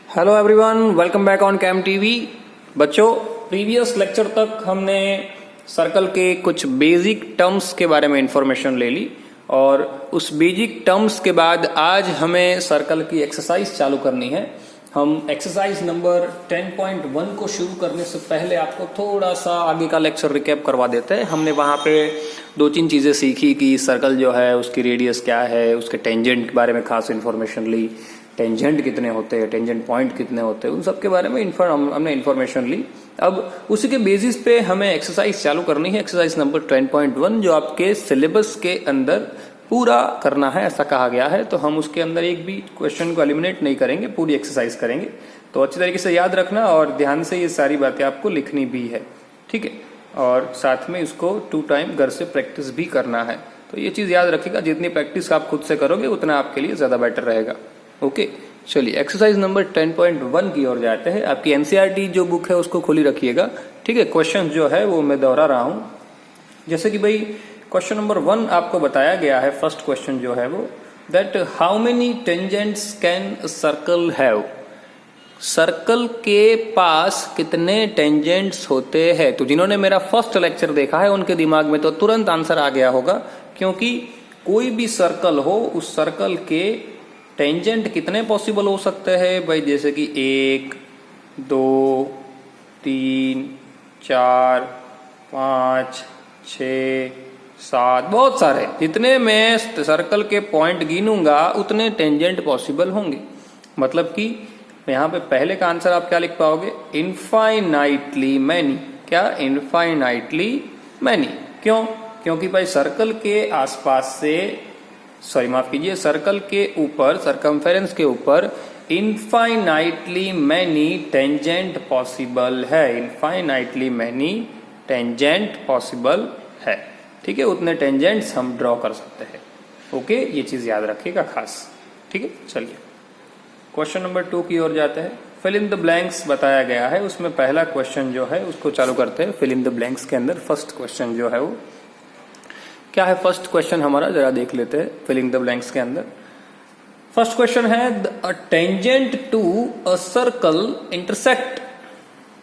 Hello everyone, welcome back on cam TV. बच्चों, previous lecture तक हमने सर्कल के कुछ बेसिक टर्म्स के बारे में इंफॉर्मेशन ले ली और उस बेसिक टर्म्स के बाद आज हमें सर्कल की एक्सरसाइज चालू करनी है। हम एक्सरसाइज नंबर 10.1 को शुरू करने से पहले आपको थोड़ा सा आगे का लेक्चर रिकैप करवा देते हैं। हमने वहाँ पे 2-3 चीज़ें सीखी कि सर्कल जो है उसकी रेडियस क्या है, उसके टेंजेंट के बारे में खास इन्फॉर्मेशन ली, टेंजेंट कितने होते हैं, टेंजेंट पॉइंट कितने होते हैं, उन सब के बारे में हमने इन्फॉर्मेशन ली। अब उसी के बेसिस पे हमें एक्सरसाइज चालू करनी है, एक्सरसाइज नंबर 10.1 जो आपके सिलेबस के अंदर पूरा करना है, ऐसा कहा गया है। तो हम उसके अंदर एक भी क्वेश्चन को एलिमिनेट नहीं करेंगे, पूरी एक्सरसाइज करेंगे। तो अच्छी तरीके से याद रखना और ध्यान से ये सारी बातें आपको लिखनी भी है, ठीक है। और साथ में इसको 2 टाइम घर से प्रैक्टिस भी करना है। तो ये चीज़ याद रखिएगा, जितनी प्रैक्टिस आप खुद से करोगे उतना आपके लिए ज़्यादा बेटर रहेगा। ओके, चलिए एक्सरसाइज नंबर 10.1 की ओर जाते हैं। आपकी एनसीईआरटी जो बुक है उसको खुली रखिएगा, ठीक है। क्वेश्चन जो है वो मैं दोहरा रहा हूं। जैसे कि भाई क्वेश्चन नंबर 1 आपको बताया गया है, फर्स्ट क्वेश्चन जो है वो that how many tangents can circle have. Circle के पास कितने टेंजेंट्स होते हैं। तो जिन्होंने मेरा फर्स्ट लेक्चर देखा है उनके दिमाग में तो तुरंत आंसर आ गया होगा, क्योंकि कोई भी सर्कल हो उस सर्कल के टेंजेंट कितने पॉसिबल हो सकते हैं भाई, जैसे कि 1, 2, 3, 4, 5, 6, 7, बहुत सारे। जितने मैं सर्कल के पॉइंट गिनूंगा उतने टेंजेंट पॉसिबल होंगे। मतलब कि यहाँ पे पहले का आंसर आप क्या लिख पाओगे, इनफाइनाइटली मैनी। क्या, इनफाइनाइटली मैनी। क्यों? क्योंकि भाई सर्कल के आसपास से, सॉरी माफ कीजिए, सर्कल के ऊपर, सर्कमफेरेंस के ऊपर इनफाइनाइटली मैनी टेंजेंट पॉसिबल है। इनफाइनाइटली मैनी टेंजेंट पॉसिबल है, ठीक है। उतने टेंजेंट्स हम ड्रॉ कर सकते हैं। ओके, ये चीज याद रखिएगा खास, ठीक है। चलिए क्वेश्चन नंबर 2 की ओर जाते हैं। फिल इन द ब्लैंक्स बताया गया है, उसमें पहला क्वेश्चन जो है उसको चालू करते हैं। फिल इन द ब्लैंक्स के अंदर फर्स्ट क्वेश्चन जो है वो क्या है। फर्स्ट क्वेश्चन हमारा जरा देख लेते हैं फिलिंग द ब्लैंक्स के अंदर। फर्स्ट क्वेश्चन है a tangent to a circle intersect,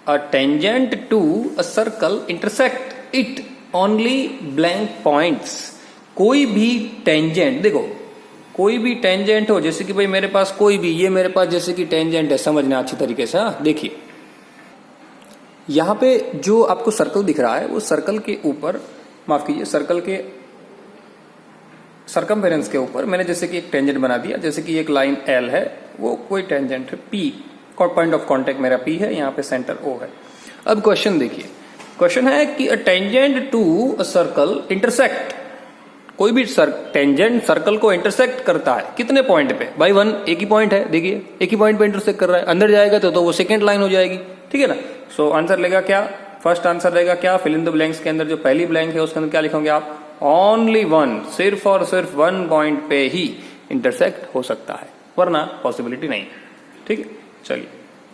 a tangent to a circle intersect it only blank points. कोई भी टेंजेंट, देखो कोई भी टेंजेंट हो, जैसे कि भाई मेरे पास कोई भी, ये मेरे पास जैसे कि टेंजेंट है, समझना अच्छी तरीके से। देखिए यहां पे जो आपको सर्कल दिख रहा है वो सर्कल के ऊपर, माफ कीजिए, सर्कल के सर्कमफेरेंस के ऊपर मैंने जैसे कि एक टेंजेंट बना दिया। जैसे कि एक लाइन एल है, वो कोई टेंजेंट है P, पॉइंट ऑफ कांटेक्ट मेरा P है, यहाँ पे सेंटर O है। अब क्वेश्चन देखिए, क्वेश्चन है कि a tangent to a circle intersect. कोई भी टेंजेंट सर्कल को इंटरसेक्ट करता है कितने पॉइंट पे भाई, 1, एक ही पॉइंट है। देखिए एक ही पॉइंट पे इंटरसेक्ट कर रहा है। अंदर जाएगा तो वो सेकेंड लाइन हो जाएगी, ठीक है ना। सो आंसर लेगा क्या, फर्स्ट आंसर रहेगा क्या, फिल इन द ब्लैंक्स के अंदर जो पहली ब्लैंक है उसके अंदर क्या लिखोगे आप, ओनली 1, सिर्फ और सिर्फ 1 पॉइंट पे ही इंटरसेक्ट हो सकता है, वरना पॉसिबिलिटी नहीं, ठीक है। चलिए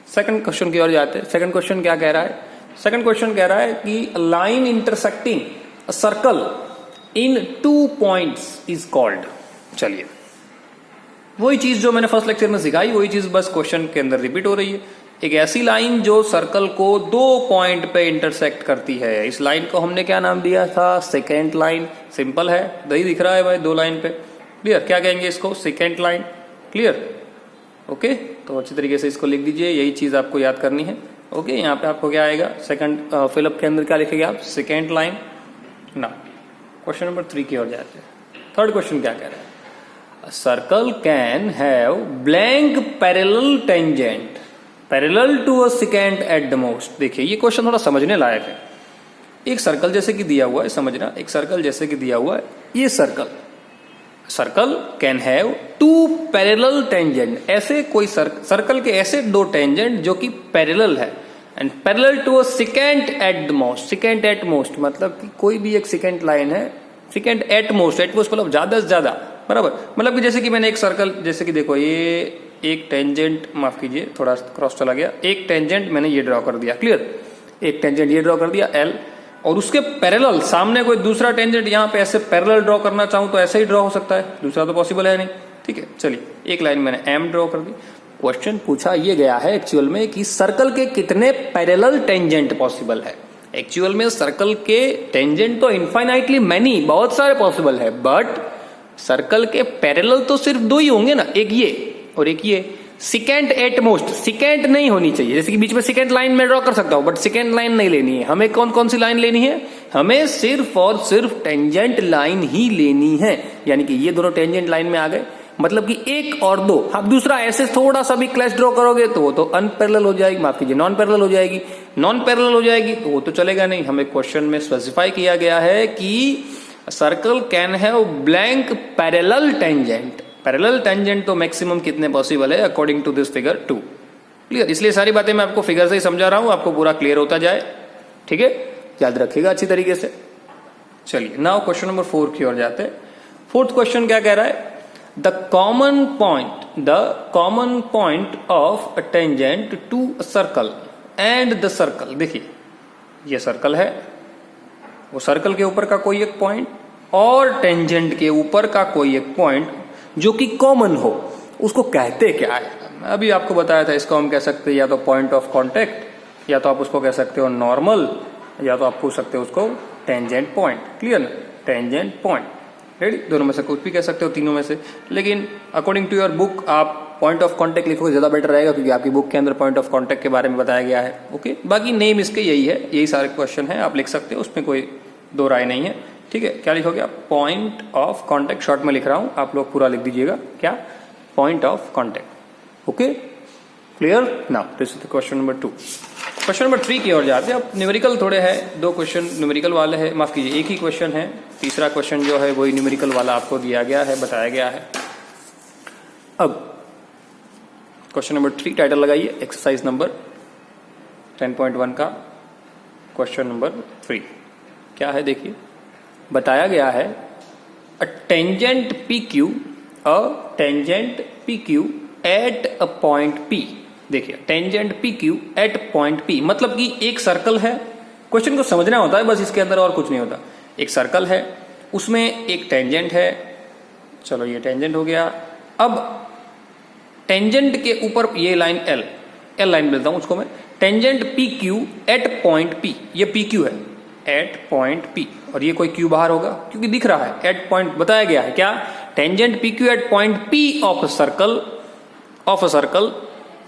सेकंड क्वेश्चन की ओर जाते हैं। सेकंड क्वेश्चन क्या कह रहा है, सेकंड क्वेश्चन कह रहा है कि line intersecting a circle in 2 points is called. चलिए वही चीज जो मैंने फर्स्ट लेक्चर में सिखाई, वही चीज बस क्वेश्चन के अंदर रिपीट हो रही है। एक ऐसी लाइन जो सर्कल को 2 पॉइंट पे इंटरसेक्ट करती है, इस लाइन को हमने क्या नाम दिया था, सेकेंड लाइन। सिंपल है, दही दिख रहा है भाई 2 लाइन पे, क्लियर। क्या कहेंगे इसको, सेकेंड लाइन, क्लियर। ओके, तो अच्छी तरीके से इसको लिख दीजिए, यही चीज आपको याद करनी है। ओके, यहाँ पे आपको क्या आएगा, सेकंड फिलअप के अंदर क्या लिखेंगे आप, सेकेंड लाइन ना। क्वेश्चन नंबर 3 की ओर जाते हैं। थर्ड क्वेश्चन क्या कह रहा है, circle can have blank parallel tangent parallel to a secant at the most. देखिए ये क्वेश्चन थोड़ा समझने लायक है। एक सर्कल जैसे कि दिया हुआ है, समझना, एक सर्कल जैसे कि दिया हुआ है, ये circle can have 2 parallel tangent. ऐसे कोई सर्कल के ऐसे 2 टेंजेंट जो कि पैरेलल है, and parallel to a secant at the most. Secant at most मतलब कि कोई भी एक सेकेंड लाइन है, सेकेंड एट मोस्ट मतलब ज्यादा से ज्यादा, बराबर। मतलब कि जैसे कि मैंने एक सर्कल, जैसे कि देखो ये एक टेंजेंट, माफ कीजिए थोड़ा क्रॉस चला गया, एक टेंजेंट मैंने ये ड्रॉ कर दिया, क्लियर। एक टेंजेंट ये ड्रॉ कर दिया L, और उसके पैरेलल सामने कोई दूसरा टेंजेंट यहाँ पे ऐसे पैरेलल ड्रॉ करना चाहूं तो ऐसे ही ड्रॉ हो सकता है, दूसरा तो पॉसिबल है नहीं, ठीक है। चलिए एक लाइन मैंने M ड्रॉ कर दी, क्वेश्चन पूछा ये गया है एक्चुअल में कि सर्कल के कितने पैरेलल टेंजेंट पॉसिबल है। एक्चुअल में सर्कल के टेंजेंट तो इनफाइनाइटली मैनी, बहुत सारे पॉसिबल है, बट सर्कल के पैरेलल तो सिर्फ 2 ही होंगे ना, एक ये और एक ये। सिकेंट एट मोस्ट, सिकेंट नहीं होनी चाहिए, जैसे कि बीच में सिकेंट लाइन में ड्रॉ कर सकता हूं, बट सिकेंट लाइन नहीं लेनी है हमें। कौन कौन सी लाइन लेनी है? हमें सिर्फ और सिर्फ टेंजेंट लाइन ही लेनी है, यानी कि ये दोनों टेंजेंट लाइन में आ गए, मतलब कि 1 और 2। आप दूसरा ऐसे थोड़ा सा भी क्लैश ड्रॉ करोगे तो वो तो अनपैरेलल हो जाएगी, माफ कीजिए नॉन पैरेलल हो जाएगी। नॉन पैरेलल हो जाएगी तो वो तो चलेगा नहीं। हमें क्वेश्चन में स्पेसिफाई किया गया है कि circle can have blank parallel tangent. Parallel tangent तो मैक्सिमम कितने पॉसिबल है according to this figure 2। Clear? इसलिए सारी बातें मैं आपको फिगर से ही समझा रहा हूं, आपको पूरा क्लियर होता जाए, ठीक है? याद रखिएगा अच्छी तरीके से। चलिए नाउ क्वेश्चन नंबर 4 की ओर जाते हैं। 4th क्वेश्चन क्या कह रहा है? The common point of a tangent to a circle and the circle. देखिए ये सर्कल है, वो सर्कल के ऊपर का कोई एक पॉइंट और टेंजेंट के ऊपर का कोई एक पॉइंट जो कि कॉमन हो, उसको कहते क्या है? अभी आपको बताया था, इसको हम कह सकते हैं या तो पॉइंट ऑफ कांटेक्ट, या तो आप उसको कह सकते हो नॉर्मल, या तो आप पूछ सकते हो उसको टेंजेंट पॉइंट। क्लियर ना? Tangent point, ready? दोनों में से कुछ भी कह सकते हो, तीनों में से, लेकिन अकॉर्डिंग टू योर बुक आप पॉइंट ऑफ कांटेक्ट लिखोगे ज्यादा बेटर रहेगा, क्योंकि आपकी बुक के अंदर पॉइंट ऑफ कांटेक्ट के बारे में बताया गया है। ओके, बाकी नेम इसके यही है, यही सारे क्वेश्चन है, आप लिख सकते हो, उसमें कोई 2 राय नहीं है। ठीक है, क्या लिखोगे आप? पॉइंट ऑफ कांटेक्ट, शॉर्ट में लिख रहा हूं, आप लोग पूरा लिख दीजिएगा। क्या? Point of contact. Okay, clear? Now this is the question number 2। Question number 3 की ओर जाते हैं। अब न्यूमेरिकल थोड़े हैं, 2 क्वेश्चन न्यूमेरिकल वाले हैं, माफ कीजिए 1 ही क्वेश्चन है। तीसरा क्वेश्चन जो है वही न्यूमेरिकल वाला आपको दिया गया है, बताया गया है। अब क्वेश्चन नंबर 3 टाइटल लगाइए, एक्सरसाइज नंबर 10.1 का क्वेश्चन नंबर 3 क्या है? देखिए बताया गया है a tangent P Q at a point P. देखिए tangent P Q at point P, मतलब कि एक सर्कल है, क्वेश्चन को समझना होता है बस, इसके अंदर और कुछ नहीं होता। एक सर्कल है, उसमें एक टेंजेंट है, चलो ये टेंजेंट हो गया। अब टेंजेंट के ऊपर ये लाइन एल लाइन मिलता हूं उसको मैं, tangent P Q at point P, ये पी क्यू है एट पॉइंट पी, और ये कोई क्यू बाहर होगा क्योंकि दिख रहा है एट पॉइंट, बताया गया है क्या? Tangent P Q at point P of a circle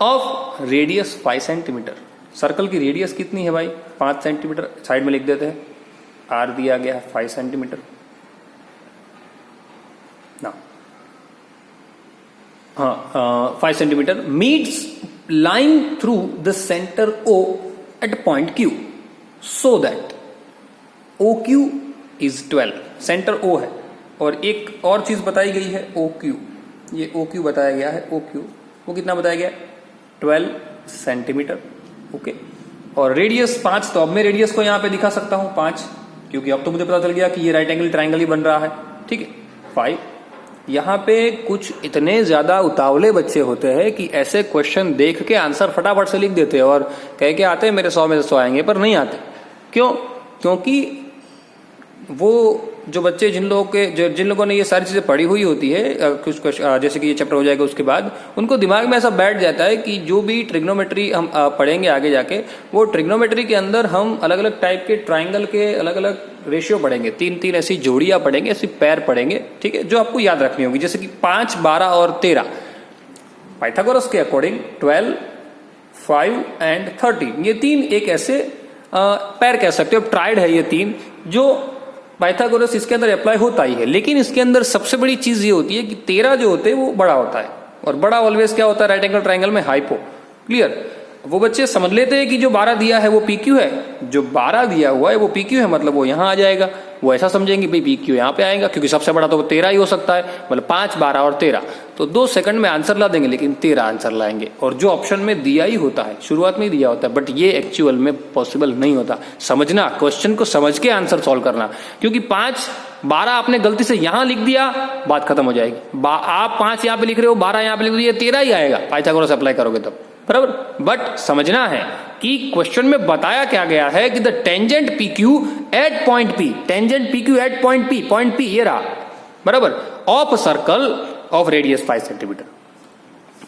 of radius 5 centimetre. Circle की रेडियस कितनी है भाई? 5 सेंटीमीटर। साइड में लिख देते हैं, आर दिया गया है 5 सेंटीमीटर। ना हाँ 5 centimetre meets line through the centre O at point Q so that O Q is 12। Centre O है, और एक और चीज बताई गई है ओ क्यू, ये ओ क्यू बताया गया है। ओ क्यू वो कितना बताया गया? 12 सेंटीमीटर। ओके, और रेडियस 5, तो अब मैं रेडियस को यहां पे दिखा सकता हूं 5, क्योंकि अब तो मुझे पता चल गया कि ये राइट एंगल ट्राइंगल ही बन रहा है। ठीक है, 5। यहां पे कुछ इतने ज्यादा उतावले बच्चे होते हैं कि ऐसे क्वेश्चन देख के आंसर फटाफट से लिख देते हैं और कह के आते हैं मेरे 100 में से 100 आएंगे, पर नहीं आते। क्यों? क्योंकि वो जो बच्चे जिन लोगों ने ये सारी चीजें पढ़ी हुई होती है, कुछ जैसे कि ये चैप्टर हो जाएगा उसके बाद, उनको दिमाग में ऐसा बैठ जाता है कि जो भी ट्रिग्नोमेट्री हम पढ़ेंगे आगे जाके, वो ट्रिग्नोमेट्री के अंदर हम अलग अलग टाइप के ट्राइंगल के अलग अलग रेशियो पढ़ेंगे, 3-3 ऐसी जोड़ियां पढ़ेंगे, ऐसी पैर पढ़ेंगे। ठीक है, जो आपको याद रखनी होगी, जैसे कि 5, 12 और 13। पाइथागोरस के अकॉर्डिंग 12, 5 एंड 13, ये 3 एक ऐसे पैर कह सकते हो, ट्राइड है ये 3, जो पाइथागोरस इसके अंदर अप्लाई होता ही है। लेकिन इसके अंदर सबसे बड़ी चीज ये होती है कि 13 जो होते हैं वो बड़ा होता है, और बड़ा ऑलवेज क्या होता है? राइट एंगल ट्राइंगल में हाइपो। क्लियर? वो बच्चे समझ लेते हैं कि जो 12 दिया है वो पी क्यू है, जो 12 दिया हुआ है वो पी क्यू है, मतलब वो यहां आ जाएगा। वो ऐसा समझेंगे भाई पी क्यू यहां पे आएगा, क्योंकि सबसे बड़ा तो 13 ही हो सकता है, मतलब 5, 12 और 13, तो 2 सेकंड में आंसर ला देंगे, लेकिन 13 आंसर लाएंगे, और जो ऑप्शन में दिया ही होता है, शुरुआत में ही दिया होता है, बट ये एक्चुअल में पॉसिबल नहीं होता। समझना, क्वेश्चन को समझ के आंसर सॉल्व करना, क्योंकि 5, 12 आपने गलती से यहां लिख दिया, बात खत्म हो जाएगी। आप 5 यहां पे लिख रहे हो, 12 यहां पे लिख दिया, 13 ही आएगा पाइथागोरस अप्लाई करोगे तब, बराबर। बट समझना है कि क्वेश्चन में बताया क्या गया है कि the tangent P Q at point P, tangent P Q at point P ये रहा, बराबर, of circle of radius 5 centimetre.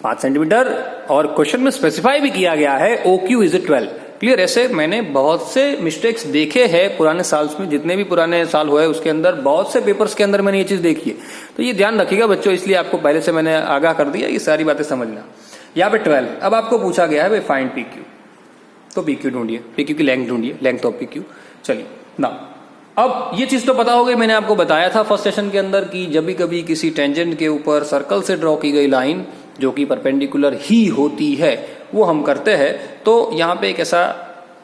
5 centimetre, और क्वेश्चन में स्पेसिफाई भी किया गया है OQ इज 12। क्लियर। ऐसे मैंने बहुत से मिस्टेक्स देखे हैं पुराने साल्स में, जितने भी पुराने साल हुए उसके अंदर बहुत से पेपर्स के अंदर मैंने ये चीज देखी है। तो ये ध्यान रखिएगा बच्चों, इसलिए आपको पहले से मैंने आगाह कर दिया, ये सारी बातें समझना। यहाँ पे 12, अब आपको पूछा गया है भाई फाइंड PQ, तो PQ ढूंढिए, PQ की लेंथ ढूंढिए, लेंथ ऑफ PQ। चलिए ना, अब ये चीज तो पता हो गई, मैंने आपको बताया था फर्स्ट सेशन के अंदर कि जब भी कभी किसी टेंजेंट के ऊपर सर्कल से ड्रॉ की गई लाइन जो कि परपेंडिकुलर ही होती है वो हम करते हैं, तो यहाँ पे एक ऐसा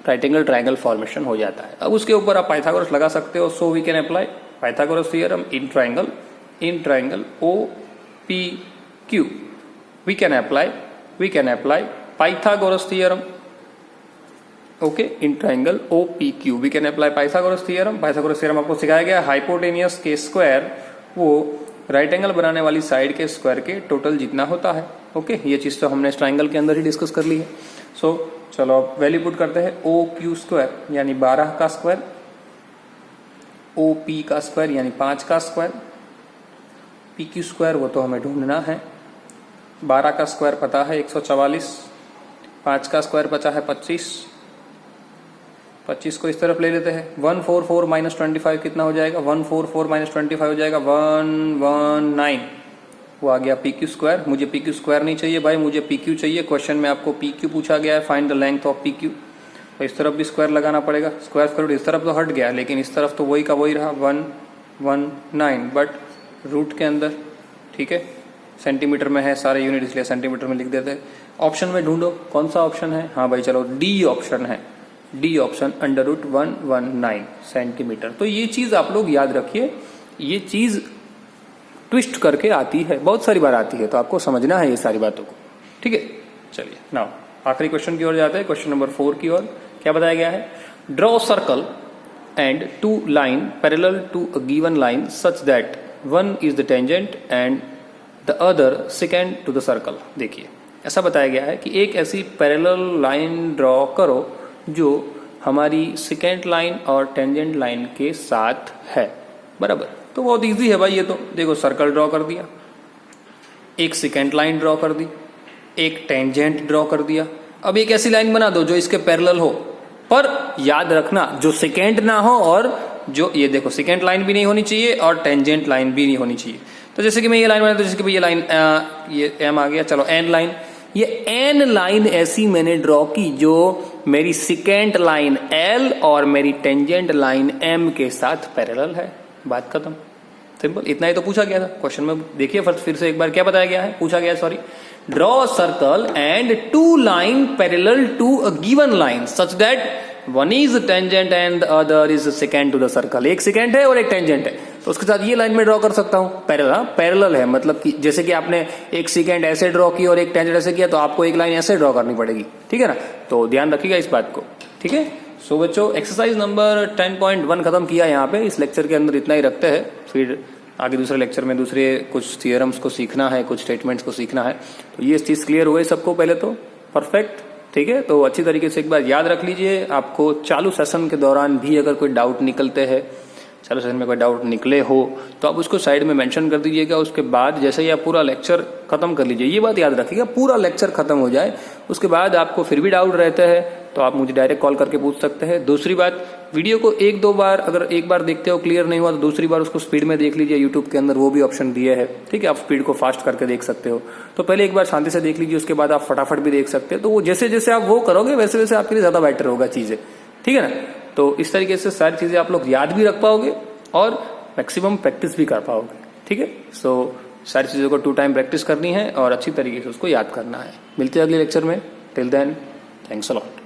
राइट एंगल ट्रायंगल फॉर्मेशन हो जाता है। अब उसके ऊपर आप पाइथागोरस लगा सकते हो। So we can apply Pythagoras theorem in triangle OPQ। We can apply Pythagoras theorem, okay, in triangle OPQ we can apply Pythagoras theorem. Pythagoras theorem आपको सिखाया गया, हाइपोटेनियस के स्क्वायर वो राइट एंगल बनाने वाली साइड के स्क्वायर के total जितना होता है। ओके, ये चीज तो हमने इस ट्रायंगल के अंदर ही डिस्कस कर ली है। सो चलो अब वैल्यू पुट करते हैं। OQ स्क्वायर यानी 12 का स्क्वायर, OP का स्क्वायर यानी 5 का स्क्वायर, PQ स्क्वायर वो तो हमें ढूंढना है। 12 का स्क्वायर पता है 144, 5 का स्क्वायर बचा है 25, 25 को इस तरफ ले लेते हैं। 144 माइनस 25 कितना हो जाएगा? 144 माइनस 25 हो जाएगा 119, वो आ गया PQ स्क्वायर। मुझे PQ स्क्वायर नहीं चाहिए भाई, मुझे PQ चाहिए। क्वेश्चन में आपको PQ पूछा गया है, find the length of PQ। तो इस तरफ भी स्क्वायर लगाना पड़ेगा। स्क्वायर रूट इस तरफ तो हट गया, लेकिन इस तरफ तो वही का वही रहा 119, बट रूट के अंदर, ठीक है, सेंटीमीटर में है सारे यूनिट, इसलिए सेंटीमीटर में लिख देते हैं। ऑप्शन में ढूंढो कौन सा ऑप्शन है। हाँ भाई चलो, डी ऑप्शन है, D option, under root 119 centimetre. तो ये चीज आप लोग याद रखिए, ये चीज ट्विस्ट करके आती है, बहुत सारी बार आती है, तो आपको समझना है ये सारी बातों को, ठीक है। चलिए नाउ आखिरी क्वेश्चन की ओर जाते हैं, क्वेश्चन नंबर 4 की ओर। क्या बताया गया है? Draw circle and 2 line parallel to a given line such that one is the tangent and the other secant to the circle. देखिए ऐसा बताया गया है कि एक ऐसी पैरेलल लाइन ड्रॉ करो जो हमारी सेकेंड लाइन और टेंजेंट लाइन के साथ है, बराबर। तो बहुत इजी है भाई ये तो। देखो सर्कल ड्रॉ कर दिया, एक सेकेंड लाइन ड्रॉ कर दी, एक टेंजेंट ड्रॉ कर दिया। अब एक ऐसी लाइन बना दो जो इसके पैरेलल हो, पर याद रखना जो सेकेंड ना हो, और जो ये देखो सेकेंड लाइन भी नहीं होनी चाहिए और टेंजेंट लाइन भी नहीं होनी चाहिए। तो जैसे कि मैं ये लाइन बना, तो जैसे कि ये लाइन, ये M आ गया, चलो एन लाइन, ये एन लाइन ऐसी मैंने ड्रॉ की जो मेरी सेकेंड लाइन L और मेरी टेंजेंट लाइन M के साथ पैरेलल है। बात खत्म, सिंपल। इतना ही तो पूछा गया था क्वेश्चन में। देखिए फिर से एक बार क्या बताया गया है, पूछा गया है, sorry, draw circle and 2 line parallel to a given line such that one is tangent and the other is secant to the circle. एक सेकेंड है और एक टेंजेंट है, तो उसके साथ ये लाइन में ड्रॉ कर सकता हूं पैरेलल। हाँ, पैरेलल है मतलब कि जैसे कि आपने एक सेकेंड ऐसे ड्रॉ की और एक टेंजेंट ऐसे किया, तो आपको एक लाइन ऐसे ड्रॉ करनी पड़ेगी, ठीक है ना। तो ध्यान रखिएगा इस बात को, ठीक है। सो बच्चों एक्सरसाइज नंबर 10.1 खत्म किया यहाँ पे। इस लेक्चर के अंदर इतना ही रखते हैं, फिर आगे दूसरे लेक्चर में दूसरे कुछ थियरम्स को सीखना है, कुछ स्टेटमेंट्स को सीखना है। तो ये चीज क्लियर हो गई सबको पहले तो, परफेक्ट, ठीक है। तो अच्छी तरीके से एक बार याद रख लीजिए। आपको चालू सेशन के दौरान भी अगर कोई डाउट निकलते हैं, चालू सेशन में कोई डाउट निकले हो, तो आप उसको साइड में मेंशन कर दीजिएगा। उसके बाद जैसे ही आप पूरा लेक्चर खत्म कर लीजिए, ये बात याद रखिएगा, पूरा लेक्चर खत्म हो जाए उसके बाद आपको फिर भी डाउट रहते हैं तो आप मुझे डायरेक्ट कॉल करके पूछ सकते हैं। दूसरी बात, वीडियो को 1-2 बार, अगर एक बार देखते हो क्लियर नहीं हुआ तो दूसरी बार उसको स्पीड में देख लीजिए। यूट्यूब के अंदर वो भी ऑप्शन दिए है, ठीक है, आप स्पीड को फास्ट करके देख सकते हो। तो पहले एक बार शांति से देख लीजिए, उसके बाद आप फटाफट भी देख सकते हो। तो वो जैसे जैसे आप वो करोगे वैसे वैसे आपके लिए ज्यादा बेटर होगा चीजें, ठीक है ना। तो इस तरीके से सारी चीजें आप लोग याद भी रख पाओगे और मैक्सिमम प्रैक्टिस भी कर पाओगे, ठीक है। सो सारी चीजों को 2 टाइम प्रैक्टिस करनी है और अच्छी तरीके से उसको याद करना है। मिलते हैं अगले लेक्चर में। Till then, thanks a lot.